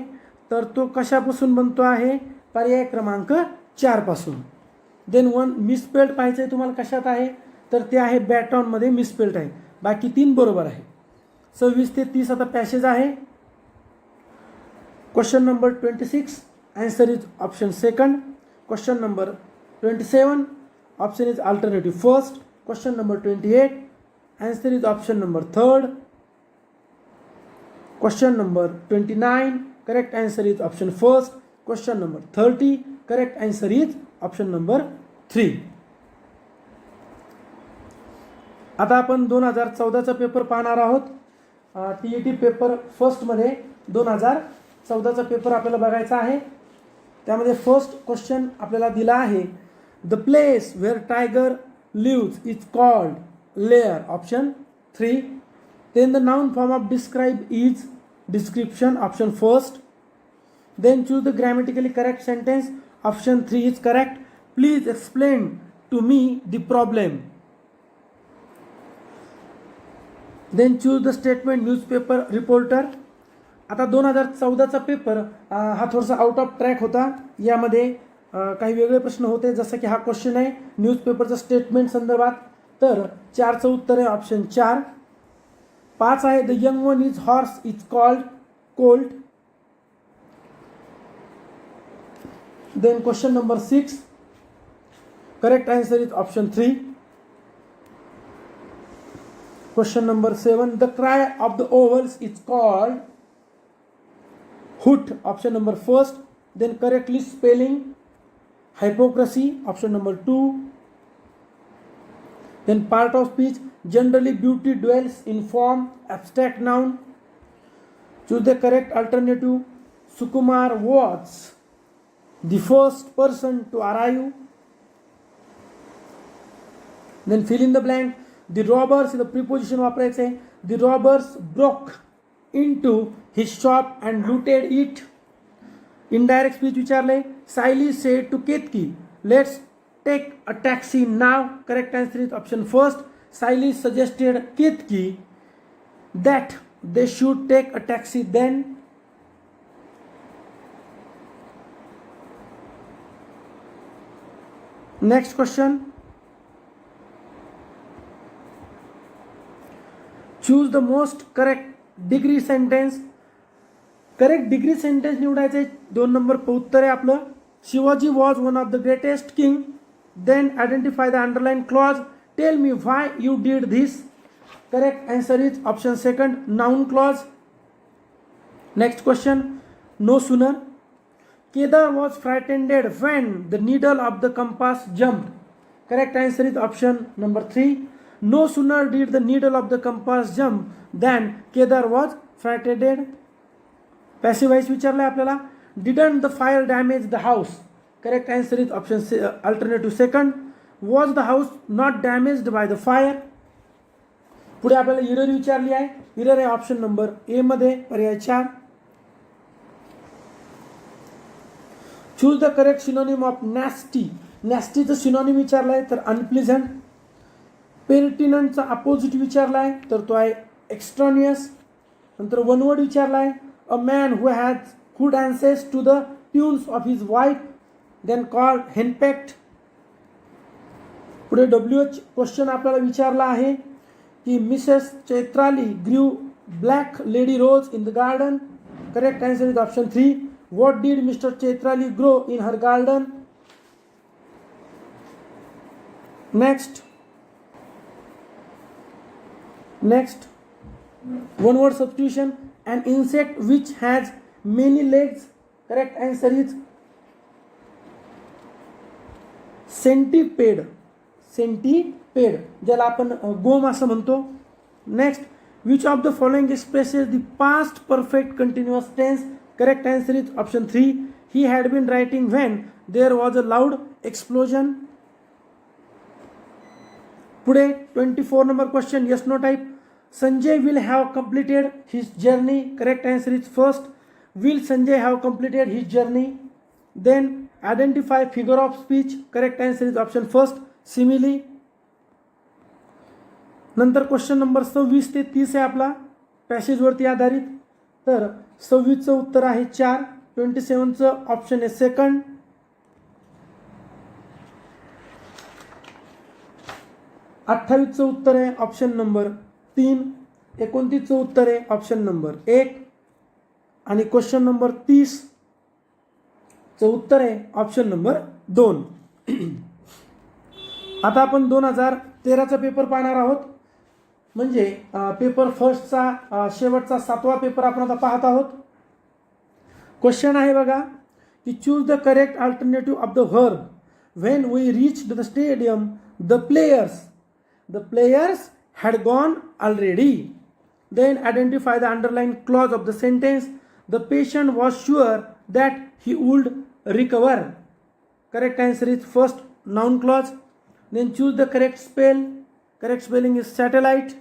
Speaker 2: तर तो कशापासून बनतो आहे, पर्याय क्रमांक 4 पासून. देन 1 मिसस्पेल्ड पाहिजे तुम्हाला कशात आहे, तर ते आहे बॅटॉनमध्ये मिसस्पेल्ड आहे. बाकी 3 बरोबर आहे. 26 ते 30 आता पॅसेज आहे. Question number 26 answer is option second. Question number 27 option is alternative first. Question number 28 answer is option number third. Question number 29 correct answer is option first. Question number 30 correct answer is option number 3. आता आपण 2014चा paper पाहणार आहोत. TET paper फर्स्टमध्ये 2014चा paper आपल्याला बघायचा आहे. त्यामध्ये फर्स्ट क्वेश्चन आपल्याला दिला आहे, the place where tiger lives is called lair. Option 3. Then the noun form of describe is description. Option first. Then choose the grammatically correct sentence. Option 3 is correct. Please explain to me the problem. Then choose the statement newspaper reporter. आता 2014चा paper हा थोडासा out of track होता. यामध्ये काही वेगळे प्रश्न होते, जसं की हा क्वेश्चन आहे न्यूजपेपरचं स्टेटमेंट संदर्भात. तर 4चं उत्तर आहे ऑप्शन 4. 5 आहे the young one is horse is called colt. Then question number 6 correct answer is option 3. Question number 7 the cry of the owls is called hoot. Option number first. Then correctly spelling hypocrisy. Option number 2. Then part of speech, generally beauty dwells in form, abstract noun. Choose the correct alternative. Sukumar was the first person to arrive. Then fill in the blank. The robbers, the preposition वापरायचे. The robbers broke into his shop and looted it. Indirect speech विचारले. Siley said to Ketki, let's take a taxi now. Correct answer is option first. Siley suggested Ketki that they should take a taxi then. Next question. Choose the most correct degree sentence. Correct degree sentence निवडायचं आहे. 2 नंबर उत्तर आहे आपलं. Shivaji was one of the greatest king. Then identify the underline clause. Tell me why you did this. Correct answer is option second, noun clause. Next question. No sooner. Kedar was frightened when the needle of the compass jumped. Correct answer is option number 3. No sooner did the needle of the compass jump than Kedar was frightened. Passive voice विचारलाय आपल्याला. Didn't the fire damage the house? Correct answer is option alternative second. Was the house not damaged by the fire? पुढे आपल्याला error विचारली आहे. Error आहे option number A मध्ये, पर्याय 4. Choose the correct synonym of nasty. नॅस्टीचं synonym विचारलाय तर अनप्लिझंट. पेर्टिनंटचा अपोजिट विचारलाय तर तो आहे एक्स्ट्रॉनियस. नंतर वन वर्ड विचारलाय a man who dances to the tunes of his wife then called henpecked. पुढे WH क्वेश्चन आपल्याला विचारला आहे की Mrs Chaitrali grew black lady rose in the garden. Correct answer is option 3. What did Mr Chaitrali grow in her garden. Next one word substitution. An insect which has many legs. Correct answer is centipede. ज्याला आपण गोम असं म्हणतो. Next, which of the following expresses the past perfect continuous tense. Correct answer is option 3. He had been writing when there was a loud explosion. पुढे 24 number question, yes no type. Sanjay will have completed his journey. Correct answer is first. Will Sanjay have completed his journey? Then identify figure of speech. Correct answer is option first, simile. नंतर question number 26 ते 30 आहे आपला पॅसेजवरती आधारित. तर 26चं उत्तर आहे 4. 27चं option आहे second. 28चं उत्तर आहे option number 3. 29चं उत्तर आहे ऑप्शन नंबर 1. आणि क्वेश्चन नंबर 30चं उत्तर आहे ऑप्शन नंबर 2. आता आपण 2013चा पेपर पाहणार आहोत. म्हणजे पेपर फर्स्टचा शेवटचा 7वा पेपर आपण आता पाहत आहोत. क्वेश्चन आहे बघा की choose the correct alternative of the verb. When we reached the stadium the players had gone already. Then identify the underlined clause of the sentence. The patient was sure that he would recover. Correct answer is first, noun clause. Then choose the correct spell. Correct spelling is satellite.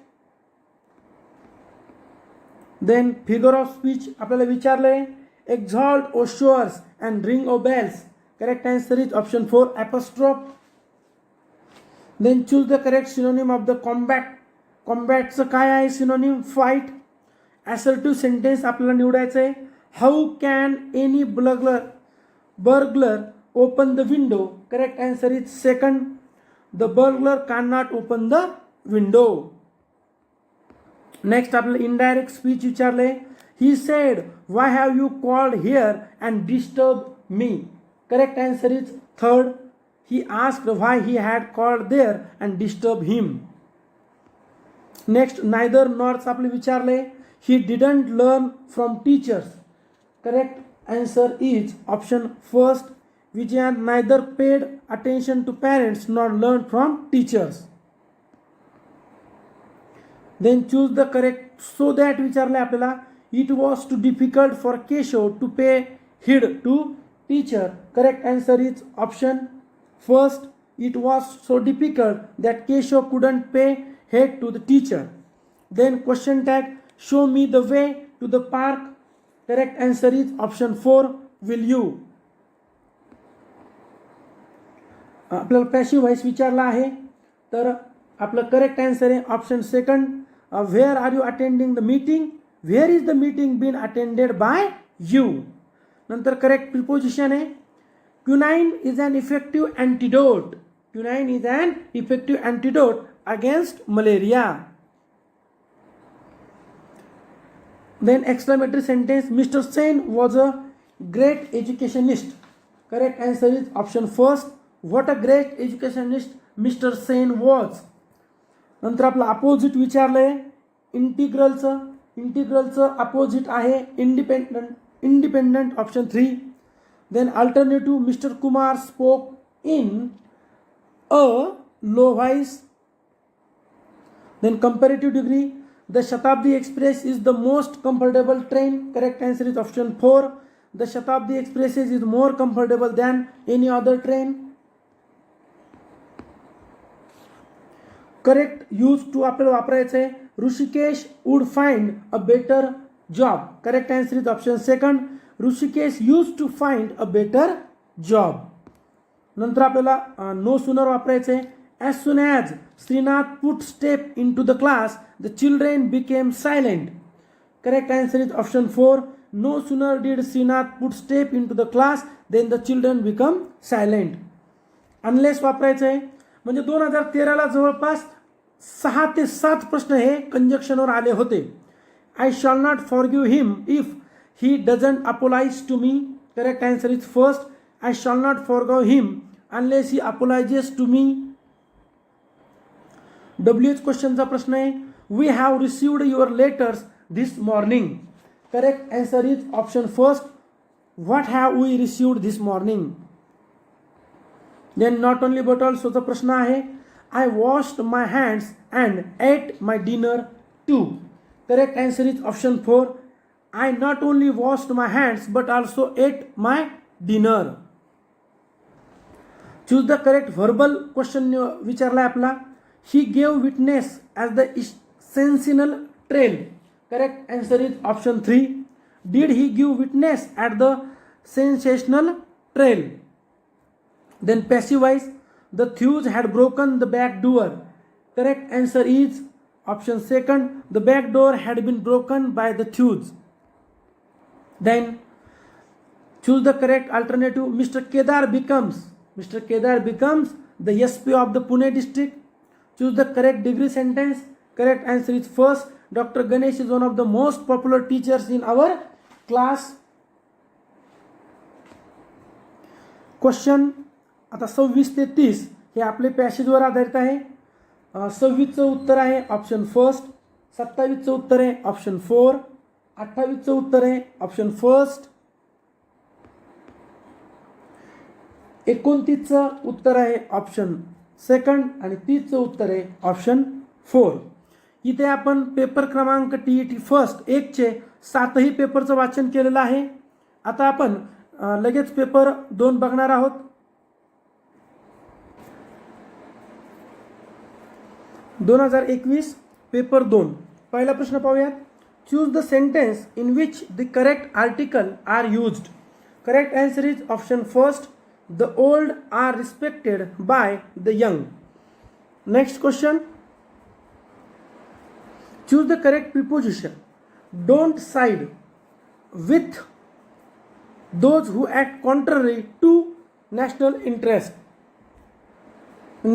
Speaker 2: Then figure of speech आपल्याला विचारलंय exalt o shores and ring o bells. Correct answer is option 4, apostrophe. Then choose the correct synonym of the combat. Combatचं काय आहे synonym? Fight. Assertive sentence आपल्याला निवडायचं आहे. How can any burglar open the window? Correct answer is second. The burglar cannot open the window. Next आपल्याला indirect speech विचारलंय. He said, why have you called here and disturbed me? Correct answer is third. He asked why he had called there and disturbed him. Next, neither nor आपले विचारले. He didn't learn from teachers. Correct answer is option first. Vijay neither paid attention to parents nor learned from teachers. Then choose the correct. So that विचारले आपल्याला. It was too difficult for Keshav to pay heed to teacher. Correct answer is option first. It was so difficult that Keshav couldn't pay heed to the teacher. Then question tag, show me the way to the park. Correct answer is option 4, will you. आपल्याला passive voice विचारला आहे तर आपलं correct answer आहे option second. Where are you attending the meeting. Where is the meeting been attended by you. नंतर correct preposition आहे quinine is an effective antidote. Quinine is an effective antidote against malaria. Then exclamatory sentence, Mr. Sen was a great educationist. Correct answer is option first. What a great educationist Mr. Sen was. नंतर आपलं opposite विचारलंय इंटिग्रलचं opposite आहे independent option 3. Then alternative mister Kumar spoke in a low voice. Then comparative degree, the Shatabdi Express is the most comfortable train. Correct answer is option 4. The Shatabdi Express is more comfortable than any other train. Correct use to आपल्याला वापरायचं आहे. Rishikesh would find a better job. Correct answer is option 2. Rishikesh used to find a better job. नंतर आपल्याला no sooner वापरायचं आहे. As soon as Srinath put step into the class, the children became silent. Correct answer is option 4. No sooner did Srinath put step into the class, then the children become silent. Unless वापरायचं आहे. म्हणजे 2013ला जवळपास 6 ते 7 प्रश्न हे कंजक्शनवर आले होते. I shall not forgive him if he doesn't apologize to me. Correct answer is first. I shall not forgive him unless he apologizes to me. WH क्वेश्चनचा प्रश्न आहे. We have received your letters this morning. Correct answer is option first. What have we received this morning? Then not only but also चा प्रश्न आहे. I washed my hands and ate my dinner too. Correct answer is option 4. I not only washed my hands but also ate my dinner. Choose the correct verbal question विचारला आहे आपला. He gave witness as the sensational trail. Correct answer is option 3. Did he give witness at the sensational trail? Then passive voice. The thieves had broken the back door. Correct answer is option 2. The back door had been broken by the thieves. Then choose the correct alternative. Mr. Kedar becomes the SP of the Pune district. Choose the correct degree sentence. Correct answer is first. Dr. Ganesh is one of the most popular teachers in our class. Question आता 26 ते 30 हे आपले पॅसेजवर आधारित आहे. 26चं उत्तर आहे option first. 27चं उत्तर आहे option 4. 28चं उत्तर आहे option first. 29चं उत्तर आहे option second आणि 30चं उत्तर आहे ऑप्शन 4. इथे आपण पेपर क्रमांक TET फर्स्ट 1चे 7ही पेपरचं वाचन केलेलं आहे. आता आपण लगेच पेपर 2 बघणार आहोत. (2021) पेपर 2 पहिला प्रश्न पाहूयात. Choose the sentence in which the correct article are used. Correct answer is option first. The old are respected by the young. Next question. Choose the correct preposition. Don't side with those who act contrary to national interest.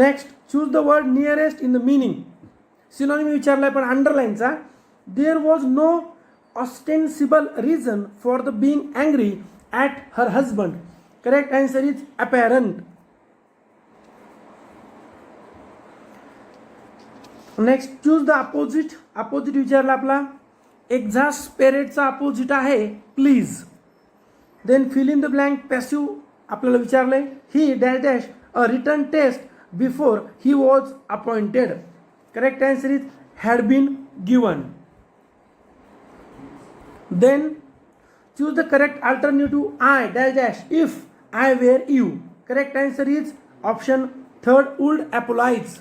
Speaker 2: Next, choose the word nearest in the meaning. Synonym विचारलाय पण अंडरलाईनचा. There was no ostensible reason for the being angry at her husband. Correct answer is apparent. Next, choose the opposite. Opposite विचारला आपला. Exasperate opposite आहे please. Then fill in the blank. Passive आपल्याला विचारलंय. He dash a written test before he was appointed. Correct answer is had been given. Then choose the correct alternative. I dash if I were you. Correct answer is option 3rd would apologize.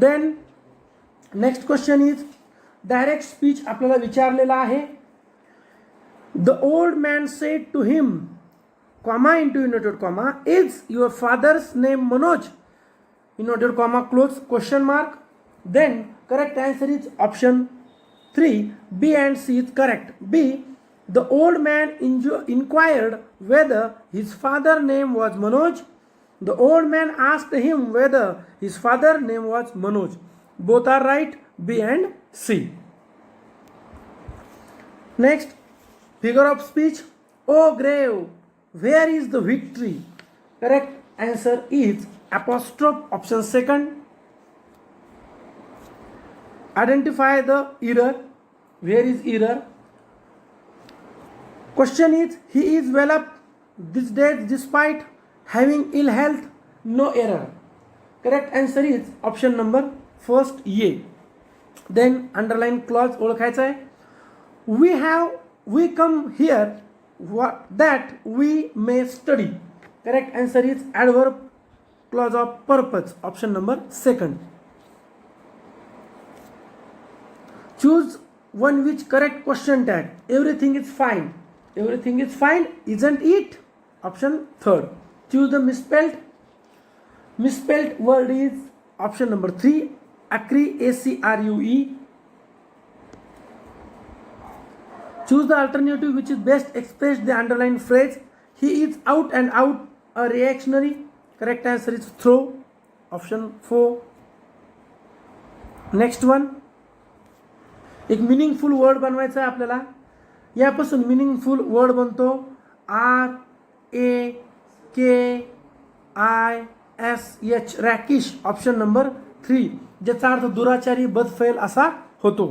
Speaker 2: Then next question is direct speech आपल्याला विचारलेला आहे. The old man said to him, comma into inverted comma, is your father's name Manoj? Inverted comma close question mark. Then correct answer is option 3. B and C is correct. B. The old man inquired whether his father's name was Manoj. The old man asked him whether his father's name was Manoj. Both are right. B and C. Next, figure of speech. Oh grave, where is the victory? Correct answer is apostrophe option 2nd. Identify the error. Where is error? Question is, he is well up these days despite having ill health. No error. Correct answer is option number first ये. Then underline clause ओळखायचा आहे. We come here that we may study. Correct answer is adverb clause of purpose. Option number 2. Choose one which correct question tag. Everything is fine. Everything is fine, isn't it? Option 3. Choose the misspelled word is option number 3. Acrue, ACRUE. Choose the alternative which is best expressed the underlined phrase. He is out and out a reactionary. Correct answer is throw. Option 4. Next one. एक meaningful word बनवायचा आहे आपल्याला. यापासून meaningful word बनतो RAKISH रॅकिश. Option number 3, ज्याचा अर्थ दुराचारी, बदफैल असा होतो.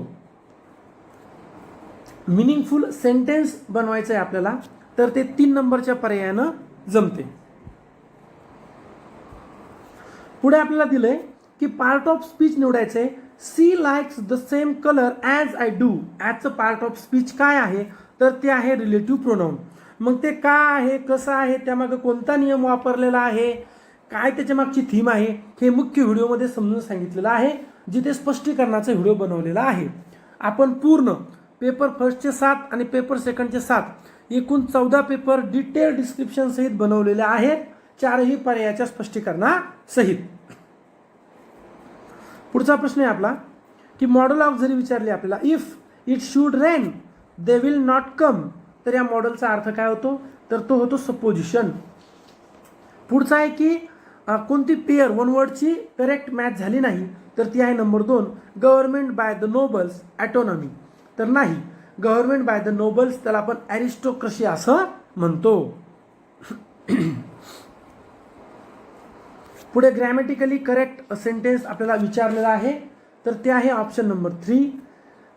Speaker 2: मिनिंगफुल सेंटेन्स बनवायचं आहे आपल्याला, तर ते 3 नंबरच्या पर्यायानं जमते. पुढे आपल्याला दिलंय की पार्ट ऑफ स्पीच निवडायचं आहे. She likes the same colour as I do. ॲजचं पार्ट ऑफ स्पीच काय आहे, तर ते आहे रिलेटिव्ह प्रोनाऊन. मग ते का आहे, कसं आहे, त्यामागं कोणता नियम वापरलेला आहे, काय त्याच्या मागची थीम आहे, हे मुख्य व्हिडिओमध्ये समजून सांगितलेलं आहे, जिथे स्पष्टीकरणाचा व्हिडिओ बनवलेला आहे. आपण पूर्ण पेपर फर्स्टचे 7 आणि पेपर सेकंडचे 7 एकूण 14 पेपर डिटेल डिस्क्रिप्शन सहित बनवलेले आहेत, 4ही पर्यायाच्या स्पष्टीकरणासहित. पुढचा प्रश्न आहे आपला की मॉडेल ऑफ जरी विचारले आपल्याला, if it should rain they will not कम, तर या मॉडेलचा अर्थ काय होतो, तर तो होतो सपोजिशन. पुढचा आहे की कोणती पेअर वन वर्डची करेक्ट मॅच झाली नाही, तर ती आहे number 2, government by the nobles autonomy. तर नाही, गव्हर्नमेंट बाय द नोबल्स त्याला आपण ॲरिस्टोक्रसी असं म्हणतो. पुढे ग्रॅमॅटिकली करेक्ट सेंटेन्स आपल्याला विचारलेला आहे, तर ते आहे option number 3.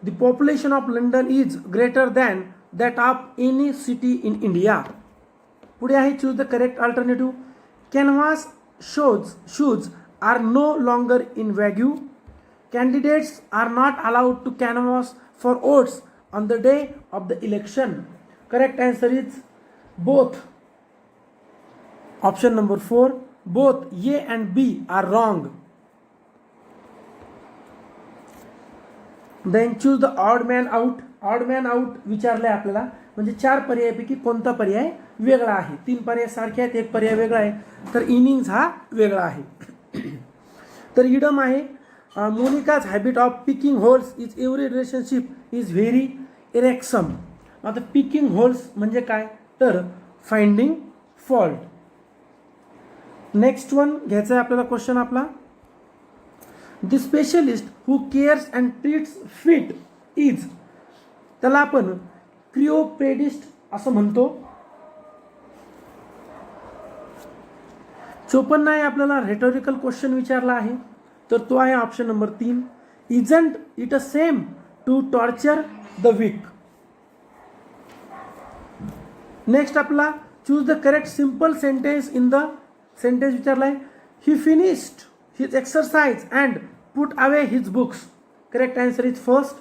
Speaker 2: The population of London is greater than that of any city in India. पुढे आहे choose the correct alternative. Canvas shoes are no longer in value. Candidates are not allowed to canvass for votes on the day of the election. Correct answer is both. Option number 4. Both A and B are wrong. Then choose the odd man out. Odd man out विचारलंय आपल्याला, म्हणजे 4 पर्यायापैकी कोणता पर्याय वेगळा आहे. 3 पर्याय सारखे आहेत, 1 पर्याय वेगळा आहे, तर इनिंग्स हा वेगळा आहे. तर इडम आहे. Monica's habit of picking holes is every relationship is very irksome. आता पिकिंग होल्स म्हणजे काय, तर फाइंडिंग फॉल्ट. नेक्स्ट वन घ्यायचा आहे आपल्याला क्वेश्चन आपला. The specialist who CARES and treats fit is, त्याला आपण क्रिओपेडिस्ट असं म्हणतो. 54 आहे आपल्याला रेटोरिकल क्वेश्चन विचारला आहे, तर तो आहे option number 3. Isn't it a same to torture the week. Next आपला choose the correct simple sentence in the sentence विचारला आहे. He finished his exercise and put away his books. Correct answer is first.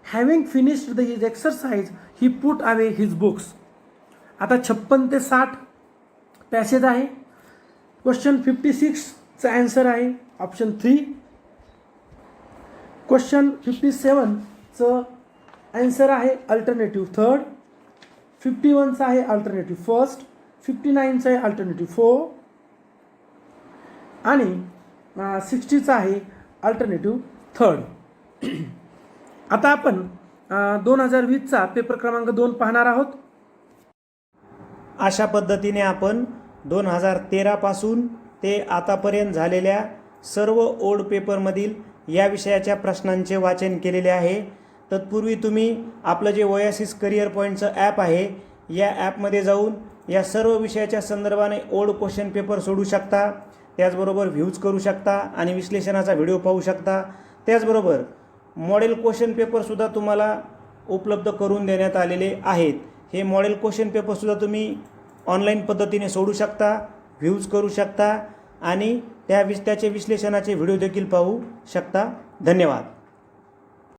Speaker 2: Having finished his exercise he put away his books. आता 56 ते 60 passage आहे. Question 56चा answer आहे option 3. Question 57चं answer आहे alternative 3rd. 51चा आहे अल्टरनेटिव्ह 1st. 59चा आहे अल्टरनेटिव्ह 4 आणि 60चा आहे अल्टरनेटिव्ह 3rd. आता आपण 2020चा पेपर क्रमांक 2 पाहणार आहोत.
Speaker 1: अशा पद्धतीने आपण 2013 पासून ते आतापर्यंत झालेल्या सर्व ओल्ड पेपरमधील या विषयाच्या प्रश्नांचे वाचन केलेले आहे. तत्पूर्वी तुम्ही आपलं जे ओएसिस करिअर पॉईंटचं ॲप आहे, या ॲपमध्ये जाऊन या सर्व विषयाच्या संदर्भाने ओल्ड क्वेश्चन पेपर सोडू शकता. त्याचबरोबर व्ह्यूज करू शकता आणि विश्लेषणाचा व्हिडिओ पाहू शकता. त्याचबरोबर मॉडेल क्वेश्चन पेपरसुद्धा तुम्हाला उपलब्ध करून देण्यात आलेले आहेत. हे मॉडेल क्वेश्चन पेपरसुद्धा तुम्ही ऑनलाईन पद्धतीने सोडू शकता, व्ह्यूज करू शकता आणि त्याचे विश्लेषणाचे व्हिडिओ देखील पाहू शकता. धन्यवाद.